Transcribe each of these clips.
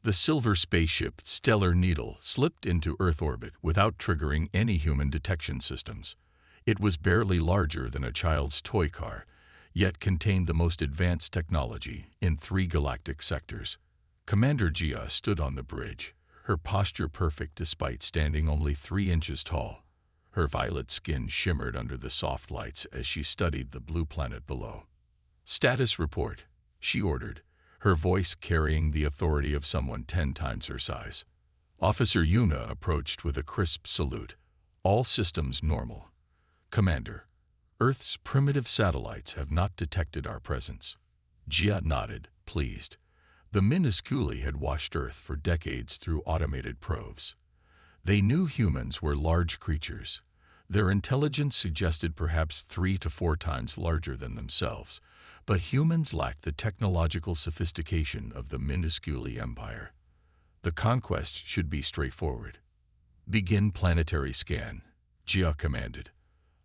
The silver spaceship Stellar Needle slipped into Earth orbit without triggering any human detection systems. It was barely larger than a child's toy car, yet contained the most advanced technology in 3 galactic sectors. Commander Jia stood on the bridge, her posture perfect despite standing only 3 inches tall. Her violet skin shimmered under the soft lights as she studied the blue planet below. "Status report," she ordered, her voice carrying the authority of someone 10 times her size. Officer Yuna approached with a crisp salute. "All systems normal. Commander, Earth's primitive satellites have not detected our presence." Jia nodded, pleased. The Minusculi had watched Earth for decades through automated probes. They knew humans were large creatures. Their intelligence suggested perhaps 3 to 4 times larger than themselves, but humans lacked the technological sophistication of the Minusculi Empire. The conquest should be straightforward. "Begin planetary scan," Jia commanded.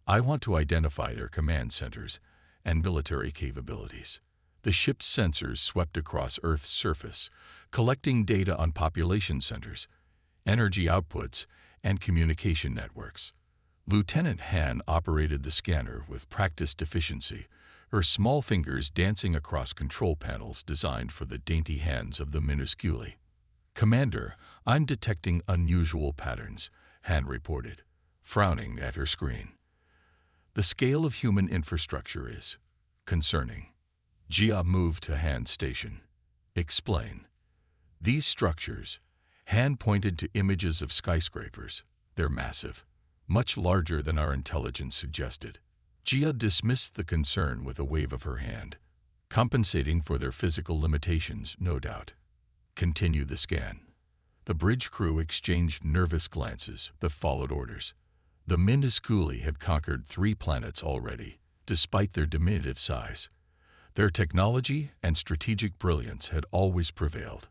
"I want to identify their command centers and military capabilities." The ship's sensors swept across Earth's surface, collecting data on population centers, energy outputs, and communication networks. Lieutenant Han operated the scanner with practiced efficiency, her small fingers dancing across control panels designed for the dainty hands of the Minusculi. "Commander, I'm detecting unusual patterns," Han reported, frowning at her screen. "The scale of human infrastructure is concerning." Jia moved to Han's station. "Explain." "These structures," Han pointed to images of skyscrapers. "They're massive, much larger than our intelligence suggested." Jia dismissed the concern with a wave of her hand. "Compensating for their physical limitations, no doubt. Continue the scan." The bridge crew exchanged nervous glances but followed orders. The Minusculi had conquered 3 planets already, despite their diminutive size. Their technology and strategic brilliance had always prevailed.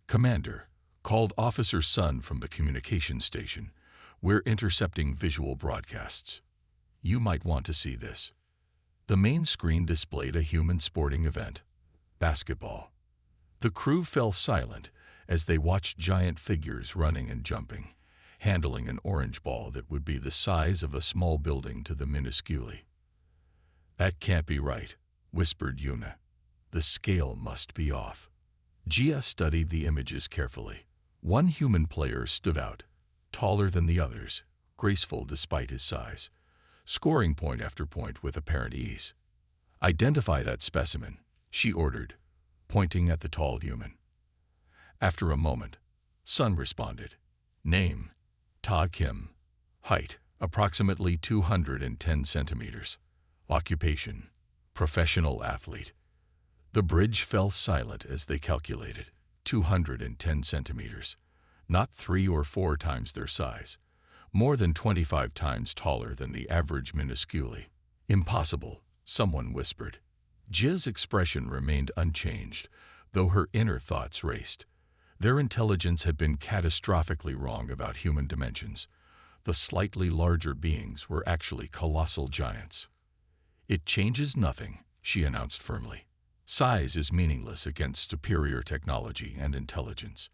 "Commander," called Officer Sun from the communication station, "we're intercepting visual broadcasts. You might want to see this." The main screen displayed a human sporting event, basketball. The crew fell silent as they watched giant figures running and jumping, handling an orange ball that would be the size of a small building to the Minusculi. "That can't be right," whispered Yuna. "The scale must be off." Jia studied the images carefully. One human player stood out, taller than the others, graceful despite his size, scoring point after point with apparent ease. "Identify that specimen," she ordered, pointing at the tall human. After a moment, Sun responded. "Name, Ta Kim. Height, approximately 210 centimeters. Occupation, professional athlete." The bridge fell silent as they calculated. 210 centimeters. Not 3 or 4 times their size. More than 25 times taller than the average Minusculi. "Impossible," someone whispered. Jia's expression remained unchanged, though her inner thoughts raced. Their intelligence had been catastrophically wrong about human dimensions. The slightly larger beings were actually colossal giants. "It changes nothing," she announced firmly. "Size is meaningless against superior technology and intelligence.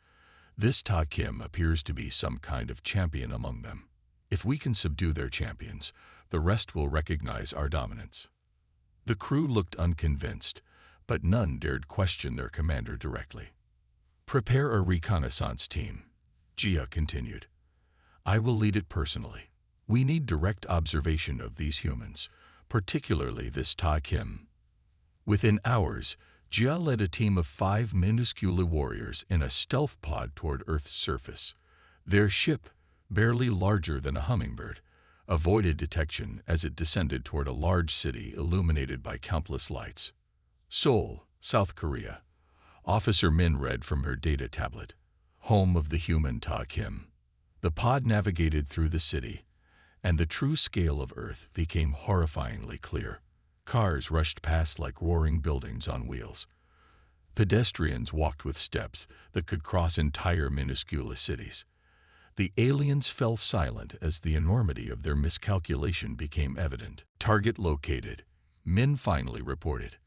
This Ta Kim appears to be some kind of champion among them. If we can subdue their champions, the rest will recognize our dominance." The crew looked unconvinced, but none dared question their commander directly. "Prepare a reconnaissance team," Jia continued. "I will lead it personally. We need direct observation of these humans, particularly this Ta Kim." Within hours, Jia led a team of 5 Minusculi warriors in a stealth pod toward Earth's surface. Their ship, barely larger than a hummingbird, avoided detection as it descended toward a large city illuminated by countless lights. "Seoul, South Korea," Officer Min read from her data tablet. "Home of the human Ta Kim." The pod navigated through the city, and the true scale of Earth became horrifyingly clear. Cars rushed past like roaring buildings on wheels. Pedestrians walked with steps that could cross entire minuscule cities. The aliens fell silent as the enormity of their miscalculation became evident. "Target located," Min finally reported.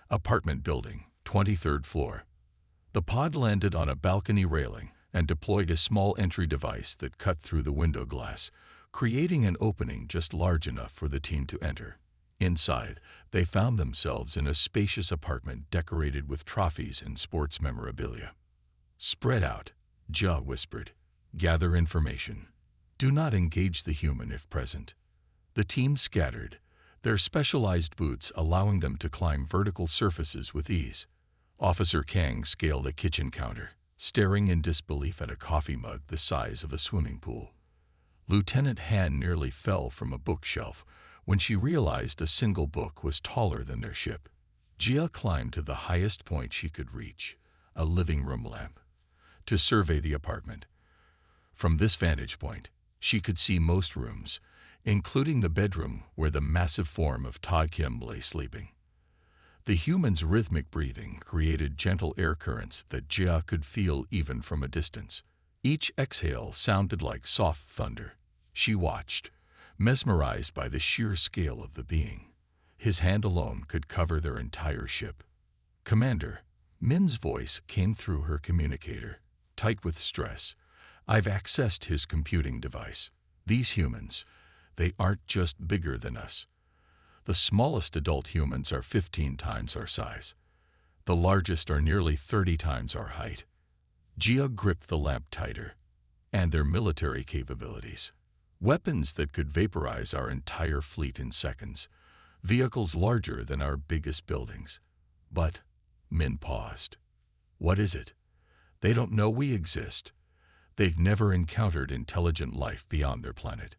"Apartment building, 23rd floor." The pod landed on a balcony railing and deployed a small entry device that cut through the window glass, creating an opening just large enough for the team to enter. Inside, they found themselves in a spacious apartment decorated with trophies and sports memorabilia. "Spread out," Ja whispered. "Gather information. Do not engage the human if present." The team scattered, their specialized boots allowing them to climb vertical surfaces with ease. Officer Kang scaled a kitchen counter, staring in disbelief at a coffee mug the size of a swimming pool. Lieutenant Han nearly fell from a bookshelf when she realized a single book was taller than their ship. Jia climbed to the highest point she could reach, a living room lamp, to survey the apartment. From this vantage point, she could see most rooms, including the bedroom where the massive form of Ta Kim lay sleeping. The human's rhythmic breathing created gentle air currents that Jia could feel even from a distance. Each exhale sounded like soft thunder. She watched, mesmerized by the sheer scale of the being. His hand alone could cover their entire ship. "Commander," Min's voice came through her communicator, tight with stress. "I've accessed his computing device. These humans, they aren't just bigger than us. The smallest adult humans are 15 times our size. The largest are nearly 30 times our height." Jia gripped the lamp tighter. "And their military capabilities. Weapons that could vaporize our entire fleet in seconds. Vehicles larger than our biggest buildings." "But," Min paused. "What is it? They don't know we exist. They've never encountered intelligent life beyond their planet."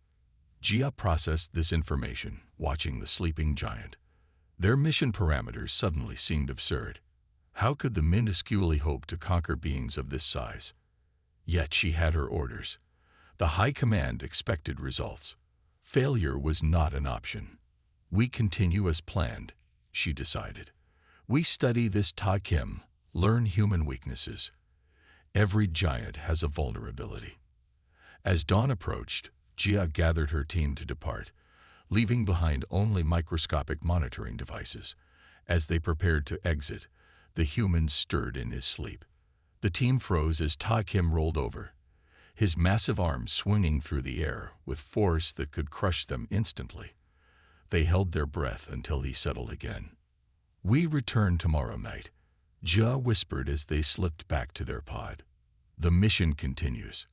Jia processed this information, watching the sleeping giant. Their mission parameters suddenly seemed absurd. How could the minusculely hope to conquer beings of this size? Yet she had her orders. The High Command expected results. Failure was not an option. "We continue as planned," she decided. "We study this Ta Kim, learn human weaknesses. Every giant has a vulnerability." As dawn approached, Jia gathered her team to depart, leaving behind only microscopic monitoring devices. As they prepared to exit, the human stirred in his sleep. The team froze as Ta Kim rolled over, his massive arms swinging through the air with force that could crush them instantly. They held their breath until he settled again. "We return tomorrow night," Jia whispered as they slipped back to their pod. "The mission continues."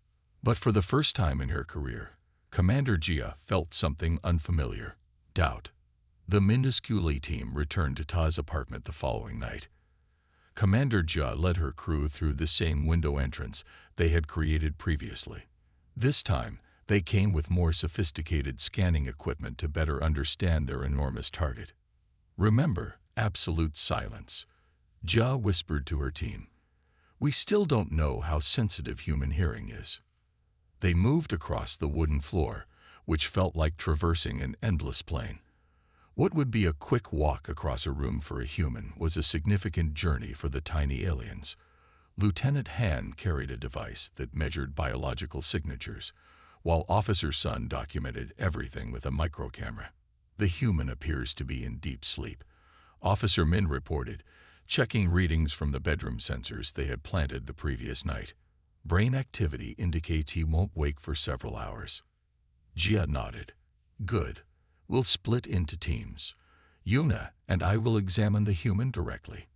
But for the first time in her career, Commander Jia felt something unfamiliar: doubt. The minuscule team returned to Ta's apartment the following night. Commander Jia led her crew through the same window entrance they had created previously. This time, they came with more sophisticated scanning equipment to better understand their enormous target. "Remember, absolute silence," Jia whispered to her team. "We still don't know how sensitive human hearing is." They moved across the wooden floor, which felt like traversing an endless plain. What would be a quick walk across a room for a human was a significant journey for the tiny aliens. Lieutenant Han carried a device that measured biological signatures, while Officer Sun documented everything with a microcamera. "The human appears to be in deep sleep," Officer Min reported, checking readings from the bedroom sensors they had planted the previous night. "Brain activity indicates he won't wake for several hours." Jia nodded. "Good. We'll split into teams. Yuna and I will examine the human directly.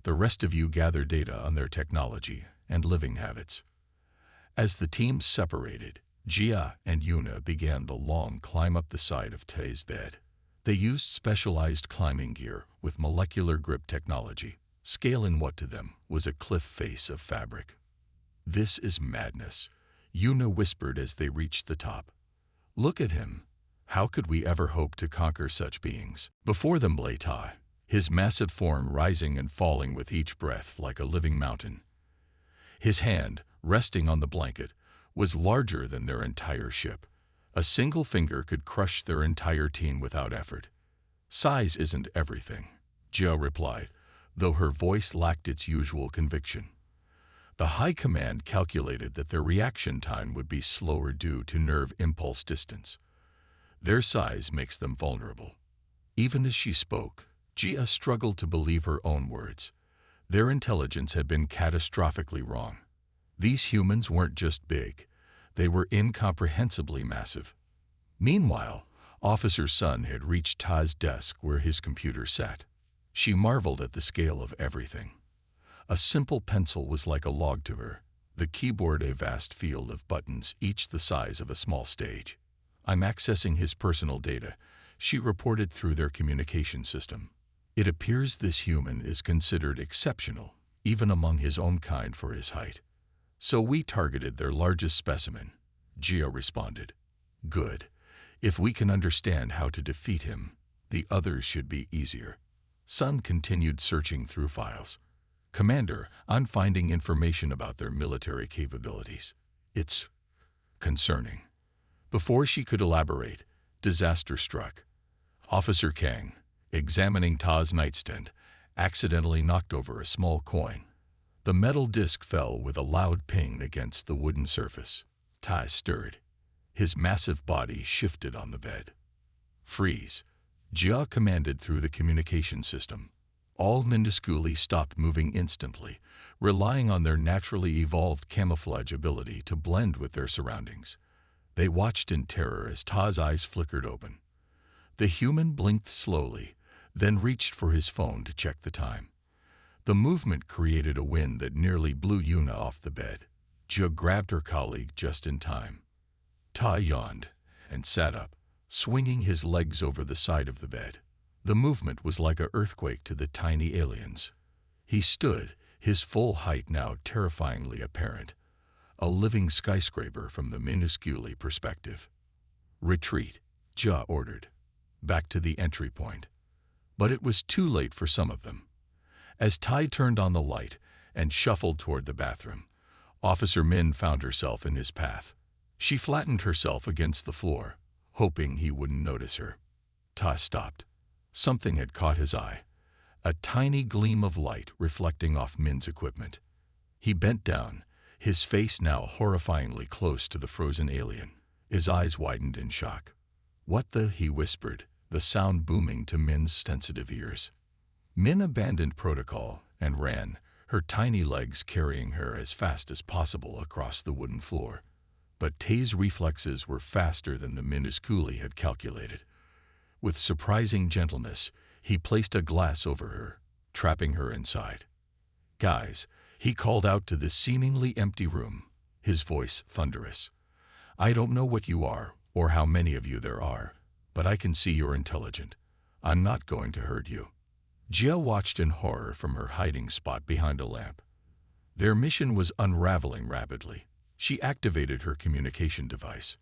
The rest of you gather data on their technology and living habits." As the teams separated, Jia and Yuna began the long climb up the side of Tay's bed. They used specialized climbing gear with molecular grip technology, scaling what to them was a cliff face of fabric. "This is madness," Yuna whispered as they reached the top. "Look at him. How could we ever hope to conquer such beings?" Before them lay Ta, his massive form rising and falling with each breath like a living mountain. His hand, resting on the blanket, was larger than their entire ship. A single finger could crush their entire team without effort. "Size isn't everything," Jia replied, though her voice lacked its usual conviction. The High Command calculated that their reaction time would be slower due to nerve impulse distance. Their size makes them vulnerable. Even as she spoke, Jia struggled to believe her own words. Their intelligence had been catastrophically wrong. These humans weren't just big, they were incomprehensibly massive. Meanwhile, Officer Sun had reached Ta's desk where his computer sat. She marveled at the scale of everything. A simple pencil was like a log to her, the keyboard a vast field of buttons, each the size of a small stage. "I'm accessing his personal data," she reported through their communication system. "It appears this human is considered exceptional, even among his own kind for his height. So we targeted their largest specimen," Gia responded. "Good. If we can understand how to defeat him, the others should be easier." Sun continued searching through files. "Commander, I'm finding information about their military capabilities. It's concerning." Before she could elaborate, disaster struck. Officer Kang, examining Ta's nightstand, accidentally knocked over a small coin. The metal disc fell with a loud ping against the wooden surface. Ta stirred. His massive body shifted on the bed. "Freeze," Jia commanded through the communication system. All Minusculi stopped moving instantly, relying on their naturally evolved camouflage ability to blend with their surroundings. They watched in terror as Ta's eyes flickered open. The human blinked slowly, then reached for his phone to check the time. The movement created a wind that nearly blew Yuna off the bed. Jia grabbed her colleague just in time. Ta yawned and sat up, swinging his legs over the side of the bed. The movement was like an earthquake to the tiny aliens. He stood, his full height now terrifyingly apparent, a living skyscraper from the Minusculi perspective. "Retreat," Jia ordered. "Back to the entry point." But it was too late for some of them. As Tai turned on the light and shuffled toward the bathroom, Officer Min found herself in his path. She flattened herself against the floor, hoping he wouldn't notice her. Ta stopped. Something had caught his eye, a tiny gleam of light reflecting off Min's equipment. He bent down, his face now horrifyingly close to the frozen alien. His eyes widened in shock. "What the?" he whispered, the sound booming to Min's sensitive ears. Min abandoned protocol and ran, her tiny legs carrying her as fast as possible across the wooden floor. But Tay's reflexes were faster than the Minusculi had calculated. With surprising gentleness, he placed a glass over her, trapping her inside. "Guys," he called out to the seemingly empty room, his voice thunderous. "I don't know what you are or how many of you there are, but I can see you're intelligent. I'm not going to hurt you." Jia watched in horror from her hiding spot behind a lamp. Their mission was unraveling rapidly. She activated her communication device.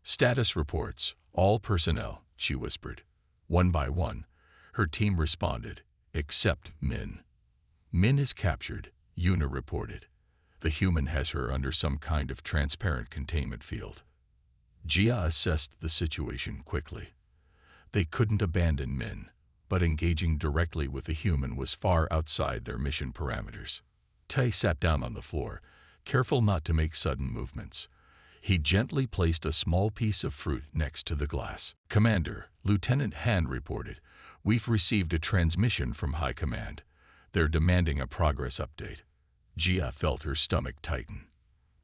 "Status reports, all personnel," she whispered. One by one, her team responded, except Min. "Min is captured," Yuna reported. "The human has her under some kind of transparent containment field." Jia assessed the situation quickly. They couldn't abandon Min, but engaging directly with the human was far outside their mission parameters. Tai sat down on the floor, careful not to make sudden movements. He gently placed a small piece of fruit next to the glass. "Commander," Lieutenant Han reported, "we've received a transmission from High Command. They're demanding a progress update." Jia felt her stomach tighten.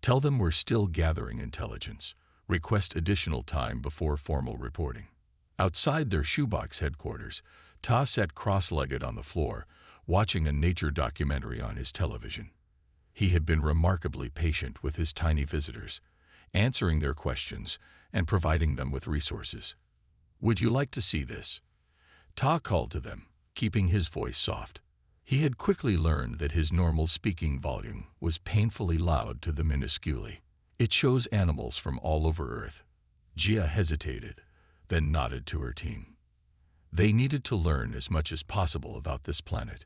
"Tell them we're still gathering intelligence. Request additional time before formal reporting." Outside their shoebox headquarters, Ta sat cross-legged on the floor, watching a nature documentary on his television. He had been remarkably patient with his tiny visitors, answering their questions and providing them with resources. "Would you like to see this?" Ta called to them, keeping his voice soft. He had quickly learned that his normal speaking volume was painfully loud to the Minusculi. "It shows animals from all over Earth." Jia hesitated, then nodded to her team. They needed to learn as much as possible about this planet.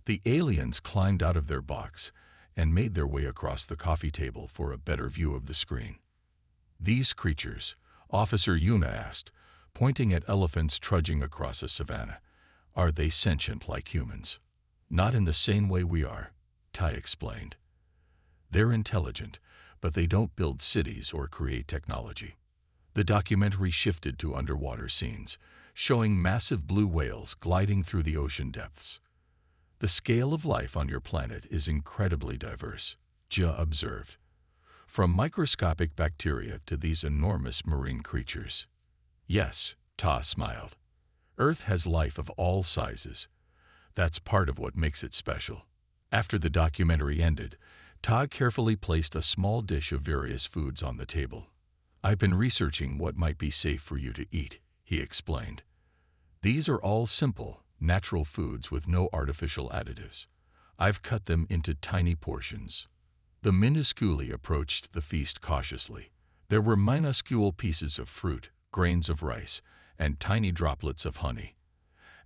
The aliens climbed out of their box and made their way across the coffee table for a better view of the screen. "These creatures," Officer Yuna asked, pointing at elephants trudging across a savanna, "are they sentient like humans?" "Not in the same way we are," Tai explained. "They're intelligent, but they don't build cities or create technology." The documentary shifted to underwater scenes, showing massive blue whales gliding through the ocean depths. The scale of life on your planet is incredibly diverse, Jia observed. From microscopic bacteria to these enormous marine creatures. Yes, Ta smiled. Earth has life of all sizes. That's part of what makes it special. After the documentary ended, Ta carefully placed a small dish of various foods on the table. I've been researching what might be safe for you to eat, he explained. These are all simple, natural foods with no artificial additives. I've cut them into tiny portions. The minuscule approached the feast cautiously. There were minuscule pieces of fruit, grains of rice, and tiny droplets of honey.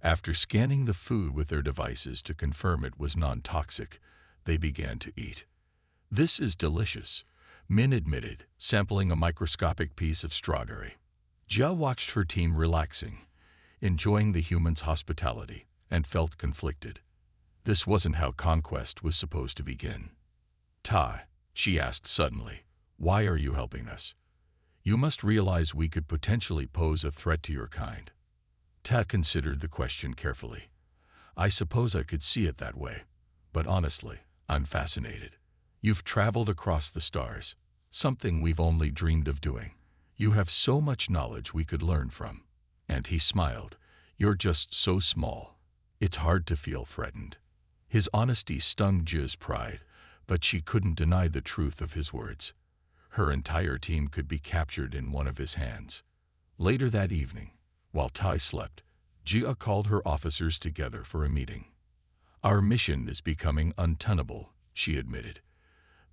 After scanning the food with their devices to confirm it was non-toxic, they began to eat. This is delicious, Min admitted, sampling a microscopic piece of strawberry. Jia watched her team relaxing, enjoying the humans' hospitality, and felt conflicted. This wasn't how conquest was supposed to begin. Ta, she asked suddenly, why are you helping us? You must realize we could potentially pose a threat to your kind. Ta considered the question carefully. I suppose I could see it that way, but honestly, I'm fascinated. You've traveled across the stars, something we've only dreamed of doing. You have so much knowledge we could learn from. And he smiled. You're just so small. It's hard to feel threatened. His honesty stung Jia's pride, but she couldn't deny the truth of his words. Her entire team could be captured in one of his hands. Later that evening, while Tai slept, Jia called her officers together for a meeting. Our mission is becoming untenable, she admitted.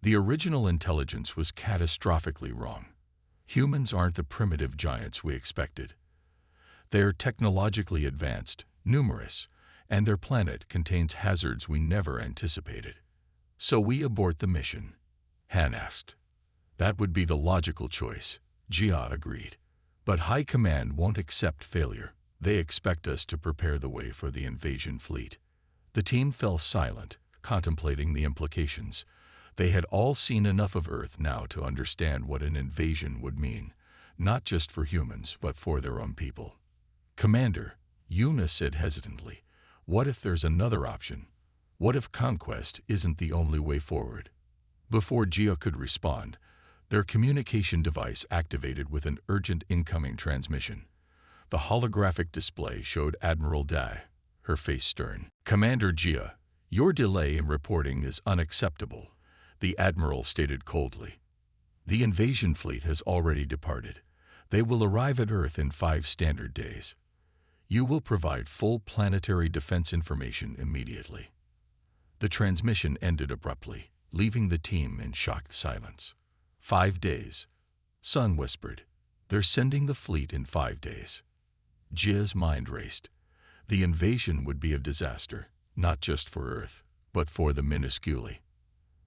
The original intelligence was catastrophically wrong. Humans aren't the primitive giants we expected. They're technologically advanced, numerous, and their planet contains hazards we never anticipated. So we abort the mission, Han asked. That would be the logical choice, Jia agreed. But High Command won't accept failure. They expect us to prepare the way for the invasion fleet. The team fell silent, contemplating the implications. They had all seen enough of Earth now to understand what an invasion would mean, not just for humans, but for their own people. Commander, Yuna said hesitantly, what if there's another option? What if conquest isn't the only way forward? Before Jia could respond, their communication device activated with an urgent incoming transmission. The holographic display showed Admiral Dai, her face stern. Commander Jia, your delay in reporting is unacceptable, the Admiral stated coldly. The invasion fleet has already departed. They will arrive at Earth in 5 standard days. You will provide full planetary defense information immediately. The transmission ended abruptly, leaving the team in shocked silence. 5 days. Sun whispered. They're sending the fleet in 5 days. Jia's mind raced. The invasion would be a disaster, not just for Earth, but for the minuscule.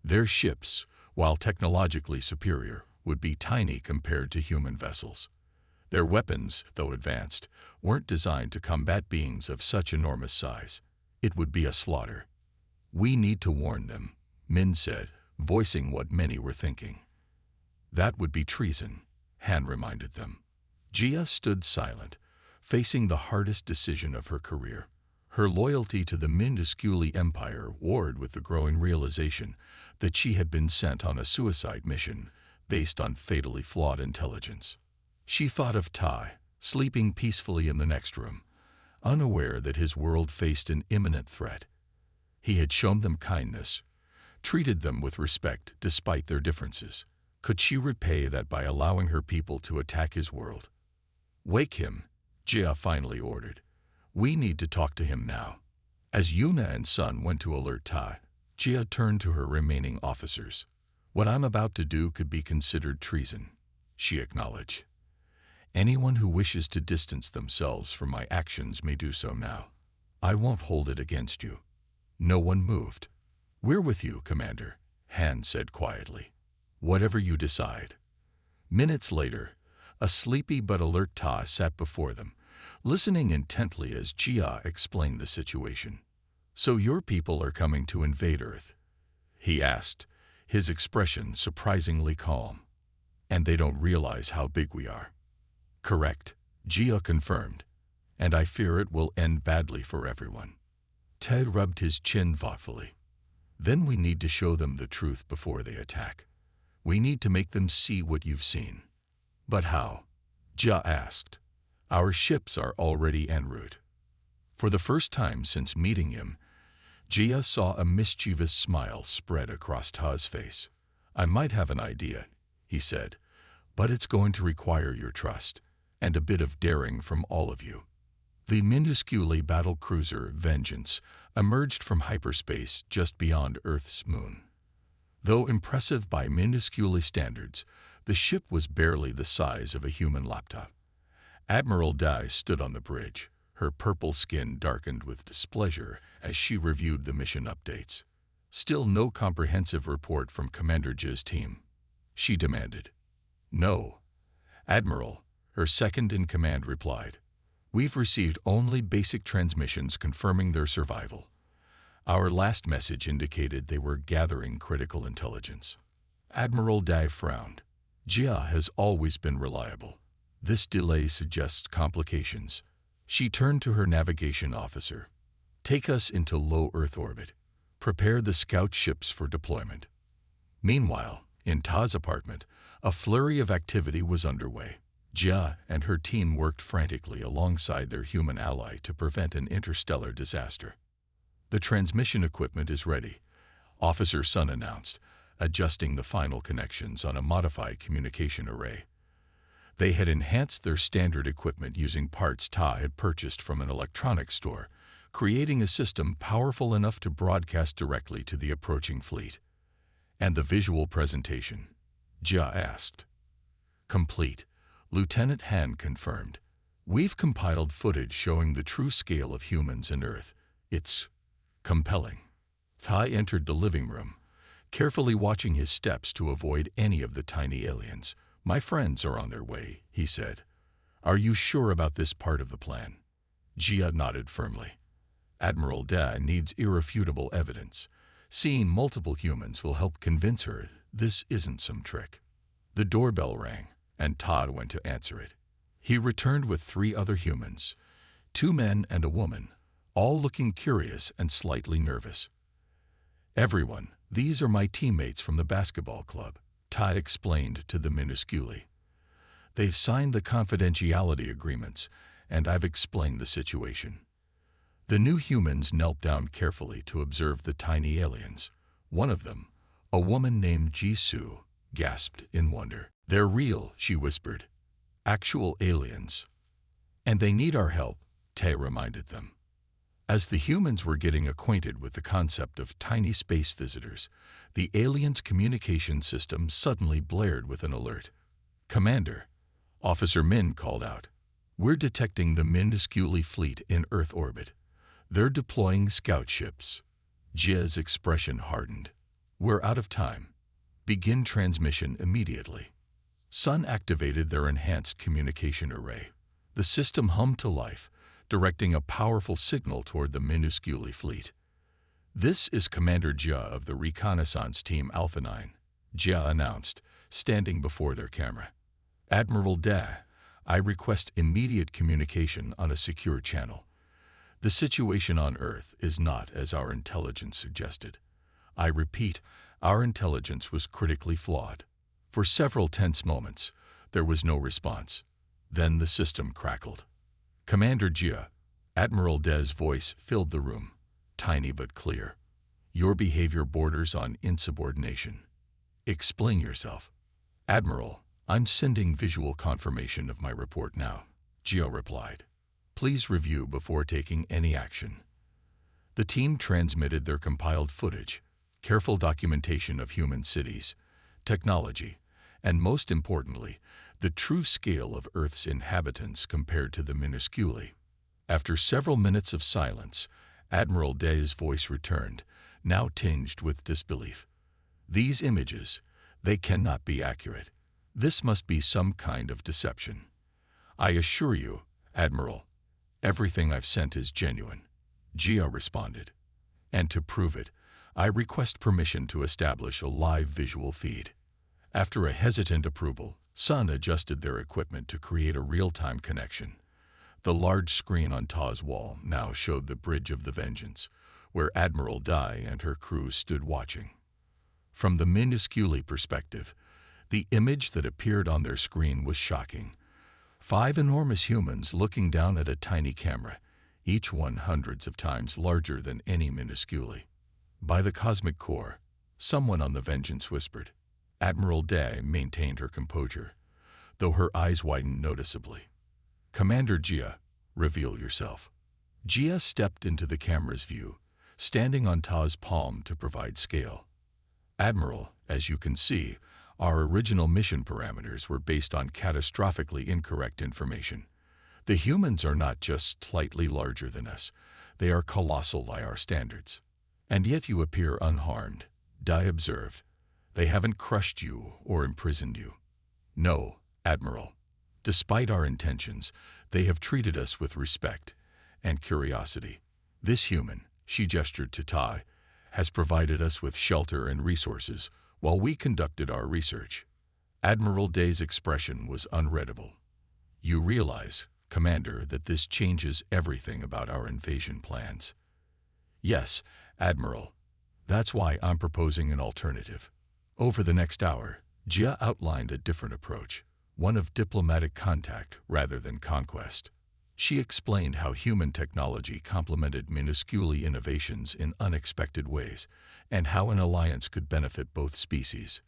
Their ships, while technologically superior, would be tiny compared to human vessels. Their weapons, though advanced, weren't designed to combat beings of such enormous size. It would be a slaughter. We need to warn them, Min said, voicing what many were thinking. That would be treason, Han reminded them. Jia stood silent, facing the hardest decision of her career. Her loyalty to the minuscule empire warred with the growing realization that she had been sent on a suicide mission based on fatally flawed intelligence. She thought of Tai, sleeping peacefully in the next room, unaware that his world faced an imminent threat. He had shown them kindness, treated them with respect despite their differences. Could she repay that by allowing her people to attack his world? Wake him, Jia finally ordered. We need to talk to him now. As Yuna and Sun went to alert Tai, Jia turned to her remaining officers. What I'm about to do could be considered treason, she acknowledged. Anyone who wishes to distance themselves from my actions may do so now. I won't hold it against you. No one moved. We're with you, Commander, Han said quietly. Whatever you decide. Minutes later, a sleepy but alert Ta sat before them, listening intently as Jia explained the situation. So your people are coming to invade Earth? He asked, his expression surprisingly calm. And they don't realize how big we are. Correct, Jia confirmed. And I fear it will end badly for everyone. Ted rubbed his chin thoughtfully. Then we need to show them the truth before they attack. We need to make them see what you've seen. But how? Jia asked. Our ships are already en route. For the first time since meeting him, Jia saw a mischievous smile spread across Ta's face. I might have an idea, he said, but it's going to require your trust and a bit of daring from all of you. The minuscule battle cruiser Vengeance emerged from hyperspace just beyond Earth's moon. Though impressive by minuscule standards, the ship was barely the size of a human laptop. Admiral Dai stood on the bridge, her purple skin darkened with displeasure as she reviewed the mission updates. Still no comprehensive report from Commander Jia's team. She demanded. No, Admiral, her second-in-command replied. We've received only basic transmissions confirming their survival. Our last message indicated they were gathering critical intelligence. Admiral Dai frowned. Jia has always been reliable. This delay suggests complications. She turned to her navigation officer. Take us into low Earth orbit. Prepare the scout ships for deployment. Meanwhile, in Ta's apartment, a flurry of activity was underway. Jia and her team worked frantically alongside their human ally to prevent an interstellar disaster. The transmission equipment is ready, Officer Sun announced, adjusting the final connections on a modified communication array. They had enhanced their standard equipment using parts Ta had purchased from an electronics store, creating a system powerful enough to broadcast directly to the approaching fleet. And the visual presentation? Jia asked. Complete, Lieutenant Han confirmed. We've compiled footage showing the true scale of humans and Earth. It's compelling. Tai entered the living room, carefully watching his steps to avoid any of the tiny aliens. My friends are on their way, he said. Are you sure about this part of the plan? Jia nodded firmly. Admiral Da needs irrefutable evidence. Seeing multiple humans will help convince her this isn't some trick. The doorbell rang, and Todd went to answer it. He returned with 3 other humans, 2 men and a woman, all looking curious and slightly nervous. Everyone, these are my teammates from the basketball club, Todd explained to the minuscule. They've signed the confidentiality agreements, and I've explained the situation. The new humans knelt down carefully to observe the tiny aliens. One of them, a woman named Jisoo, gasped in wonder. They're real, she whispered. Actual aliens. And they need our help, Tae reminded them. As the humans were getting acquainted with the concept of tiny space visitors, the aliens' communication system suddenly blared with an alert. Commander, Officer Min called out. We're detecting the minuscule fleet in Earth orbit. They're deploying scout ships. Jia's expression hardened. We're out of time. Begin transmission immediately. Sun activated their enhanced communication array. The system hummed to life, directing a powerful signal toward the minuscule fleet. This is Commander Jia of the reconnaissance team Alpha 9, Jia announced, standing before their camera. Admiral Da, I request immediate communication on a secure channel. The situation on Earth is not as our intelligence suggested. I repeat, our intelligence was critically flawed. For several tense moments, there was no response. Then the system crackled. Commander Jia, Admiral Da's voice filled the room, tiny but clear. Your behavior borders on insubordination. Explain yourself. Admiral, I'm sending visual confirmation of my report now, Jia replied. Please review before taking any action. The team transmitted their compiled footage, careful documentation of human cities, technology, and most importantly, the true scale of Earth's inhabitants compared to the minuscule. After several minutes of silence, Admiral Da's voice returned, now tinged with disbelief. These images, they cannot be accurate. This must be some kind of deception. I assure you, Admiral, everything I've sent is genuine, Jia responded. And to prove it, I request permission to establish a live visual feed. After a hesitant approval, Sun adjusted their equipment to create a real-time connection. The large screen on Ta's wall now showed the bridge of the Vengeance, where Admiral Dai and her crew stood watching. From the Minusculi perspective, the image that appeared on their screen was shocking. 5 enormous humans looking down at a tiny camera, each one hundreds of times larger than any Minusculi. By the cosmic core, someone on the Vengeance whispered. Admiral Dai maintained her composure, though her eyes widened noticeably. Commander Jia, reveal yourself. Jia stepped into the camera's view, standing on Ta's palm to provide scale. Admiral, as you can see, our original mission parameters were based on catastrophically incorrect information. The humans are not just slightly larger than us, they are colossal by our standards. And yet you appear unharmed, Dai observed. They haven't crushed you or imprisoned you. No, Admiral. Despite our intentions, they have treated us with respect and curiosity. This human, she gestured to Tai, has provided us with shelter and resources while we conducted our research. Admiral Dai's expression was unreadable. You realize, Commander, that this changes everything about our invasion plans. Yes, Admiral. That's why I'm proposing an alternative. Over the next hour, Jia outlined a different approach, one of diplomatic contact rather than conquest. She explained how human technology complemented Minusculi innovations in unexpected ways, and how an alliance could benefit both species.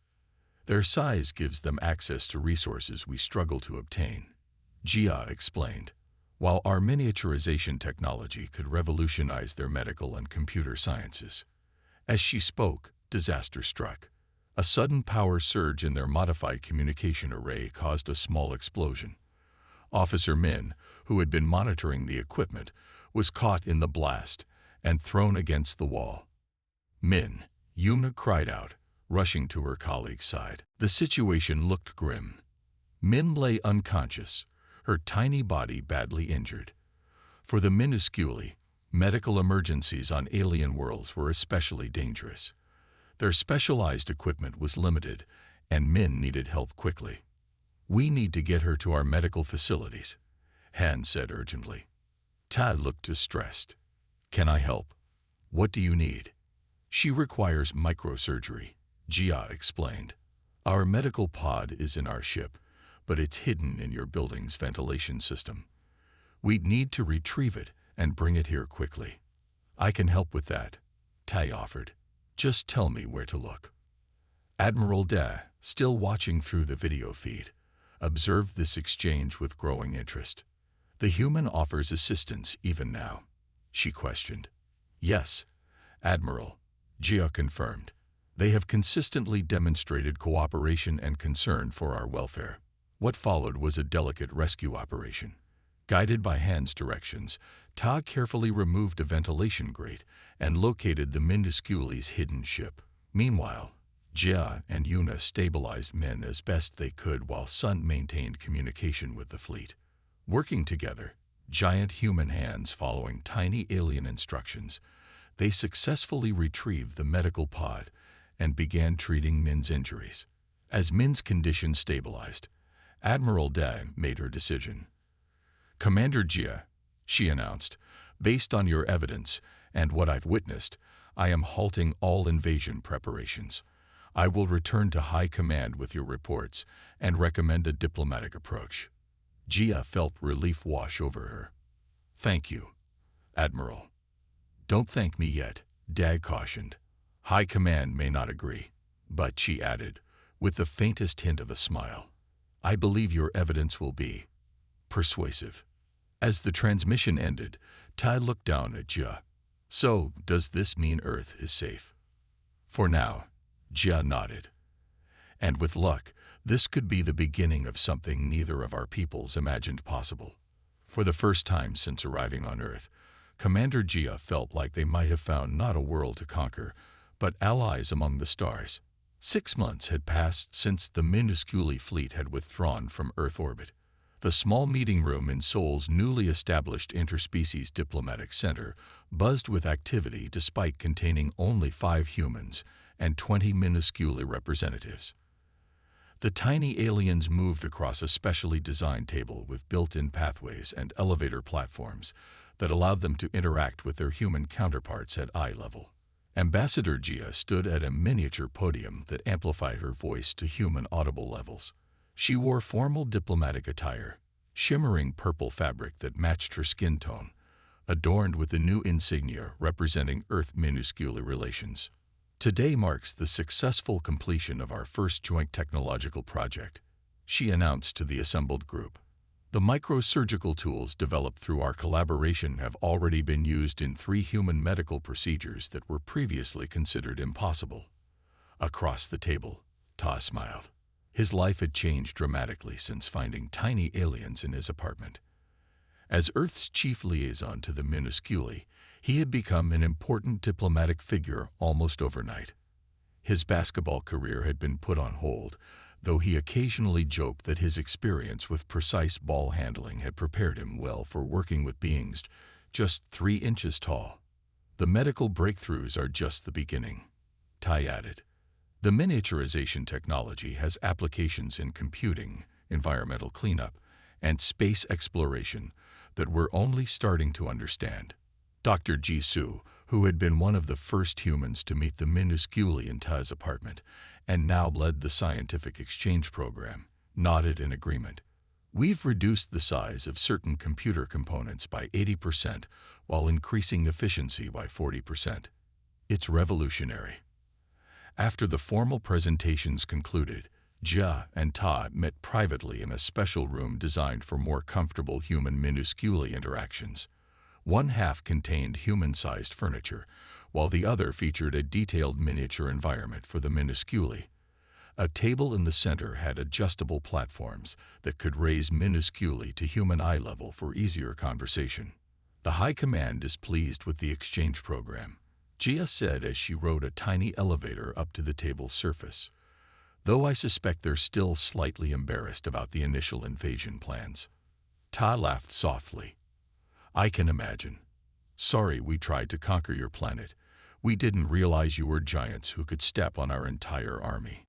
Their size gives them access to resources we struggle to obtain, Jia explained, while our miniaturization technology could revolutionize their medical and computer sciences. As she spoke, disaster struck. A sudden power surge in their modified communication array caused a small explosion. Officer Min, who had been monitoring the equipment, was caught in the blast and thrown against the wall. Min, Yuna cried out, rushing to her colleague's side. The situation looked grim. Min lay unconscious, her tiny body badly injured. For the Minusculi, medical emergencies on alien worlds were especially dangerous. Their specialized equipment was limited, and Min needed help quickly. We need to get her to our medical facilities, Han said urgently. Ta looked distressed. Can I help? What do you need? She requires microsurgery, Jia explained. Our medical pod is in our ship, but it's hidden in your building's ventilation system. We'd need to retrieve it and bring it here quickly. I can help with that, Tai offered. Just tell me where to look. Admiral Dai, still watching through the video feed, observed this exchange with growing interest. The human offers assistance even now, she questioned. Yes, Admiral, Jia confirmed. They have consistently demonstrated cooperation and concern for our welfare. What followed was a delicate rescue operation. Guided by Han's directions, Ta carefully removed a ventilation grate and located the Minusculi's hidden ship. Meanwhile, Jia and Yuna stabilized Min as best they could while Sun maintained communication with the fleet. Working together, giant human hands following tiny alien instructions, they successfully retrieved the medical pod and began treating Min's injuries. As Min's condition stabilized, Admiral Dai made her decision. Commander Jia, she announced, based on your evidence and what I've witnessed, I am halting all invasion preparations. I will return to High Command with your reports and recommend a diplomatic approach. Jia felt relief wash over her. Thank you, Admiral. Don't thank me yet, Dai cautioned. High Command may not agree, but she added, with the faintest hint of a smile, I believe your evidence will be persuasive. As the transmission ended, Tai looked down at Jia. So, does this mean Earth is safe? For now, Jia nodded. And with luck, this could be the beginning of something neither of our peoples imagined possible. For the first time since arriving on Earth, Commander Jia felt like they might have found not a world to conquer, but allies among the stars. 6 months had passed since the Minusculi fleet had withdrawn from Earth orbit. The small meeting room in Seoul's newly established interspecies diplomatic center buzzed with activity despite containing only 5 humans and 20 Minusculi representatives. The tiny aliens moved across a specially designed table with built-in pathways and elevator platforms, that allowed them to interact with their human counterparts at eye level. Ambassador Gia stood at a miniature podium that amplified her voice to human audible levels. She wore formal diplomatic attire, shimmering purple fabric that matched her skin tone, adorned with the new insignia representing Earth-Minuscule relations. Today marks the successful completion of our first joint technological project, she announced to the assembled group. The microsurgical tools developed through our collaboration have already been used in 3 human medical procedures that were previously considered impossible. Across the table, Ta smiled. His life had changed dramatically since finding tiny aliens in his apartment. As Earth's chief liaison to the Minuscule, he had become an important diplomatic figure almost overnight. His basketball career had been put on hold, though he occasionally joked that his experience with precise ball handling had prepared him well for working with beings just 3 inches tall. The medical breakthroughs are just the beginning, Tai added. The miniaturization technology has applications in computing, environmental cleanup, and space exploration that we're only starting to understand. Dr. Jisoo, who had been one of the first humans to meet the Minuscule in Tai's apartment and now led the scientific exchange program, nodded in agreement. We've reduced the size of certain computer components by 80% while increasing efficiency by 40%. It's revolutionary. After the formal presentations concluded, Jia and Ta met privately in a special room designed for more comfortable human-Minuscule interactions. One half contained human-sized furniture, while the other featured a detailed miniature environment for the Minuscule. A table in the center had adjustable platforms that could raise Minuscule to human eye level for easier conversation. The High Command is pleased with the exchange program, Jia said as she rode a tiny elevator up to the table's surface. Though I suspect they're still slightly embarrassed about the initial invasion plans. Ta laughed softly. I can imagine. Sorry we tried to conquer your planet. We didn't realize you were giants who could step on our entire army.